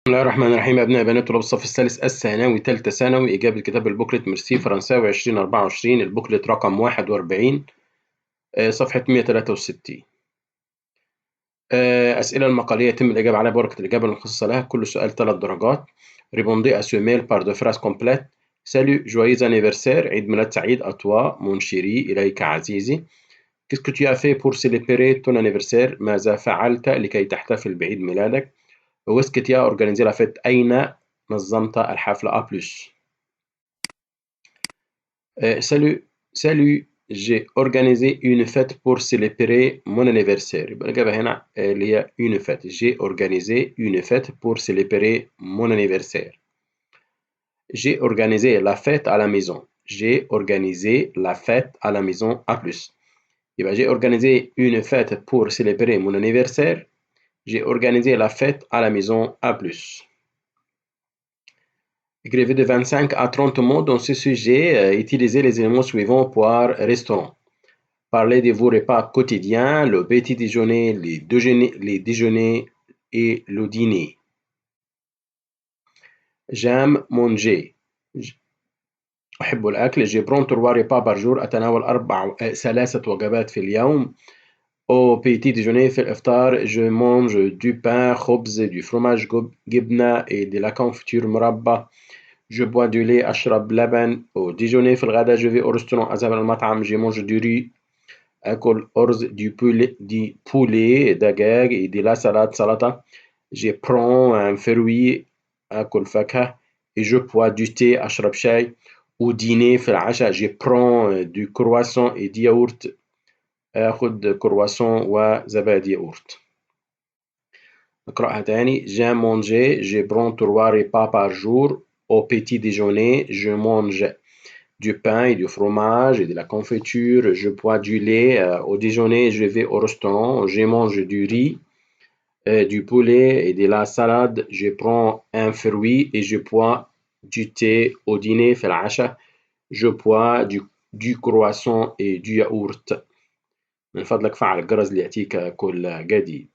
بسم الله الرحمن الرحيم. أبناء بنات طلاب الصف الثالث الثانوي ثالثة ثانوي، إجابة كتاب البوكلت ميرسي فرنساوي 2024، البوكلت رقم 41، صفحة 163. أسئلة المقالية يتم الإجابة عليها بورقة الإجابة المخصصة لها، كل سؤال 3 درجات. Répondez à ce mail par deux phrases complètes. Salut, joyeux anniversaire, عيد ميلاد سعيد à toi mon chéri، إليك عزيزي. Qu'est-ce que tu as fait pour célébrer ton anniversaire؟ ماذا فعلت لكي تحتفل بعيد ميلادك؟ Où est-ce que tu as organisé la fête؟ أين نظمت الحفلة؟ A plus. Salut, j'ai organisé une fête pour célébrer mon anniversaire. يبقى الإجابة هنا اللي هي une fête. J'ai organisé une fête pour célébrer mon anniversaire. J'ai organisé la fête à la maison. J'ai organisé la fête à la maison. A plus. يبقى j'ai organisé une fête pour célébrer mon anniversaire. J'ai organisé la fête à la maison. A plus. Écrivez de 25 à 30 mots dans ce sujet. Utilisez les éléments suivants pour restaurant. Parlez de vos repas quotidiens, le petit déjeuner, les déjeuners et le dîner. J'aime manger. أحب الأكل. Je prends 3 repas par jour. أتناول 3 وجبات في اليوم. Au petit déjeuner في الإفطار je mange du pain خبز, du fromage جبنة et de la confiture مربى. Je bois du lait أشرب لبن. Au déjeuner في الغداء je vais au restaurant أذهب إلى المطعم. Je mange du riz آكل أرز du poulet دجاج et de la salade سلطة. Je prends un fruit آكل فاكهة et je bois du thé أشرب شاي. Au dîner في العشاء je prends du croissant et du yaourt آخد كرواسون وزبادي ياغورت. نقرأها تاني. J'aime manger. Je prends 3 repas par jour. Au petit déjeuner je mange du pain et du fromage et de la confiture. Je bois du lait. Au déjeuner je vais au restaurant. Je mange du riz, du poulet et de la salade. Je prends un fruit et je bois du thé. Au dîner في العشاء je bois du croissant et du yaourt. من فضلك فعل الجرس ليأتيك كل جديد.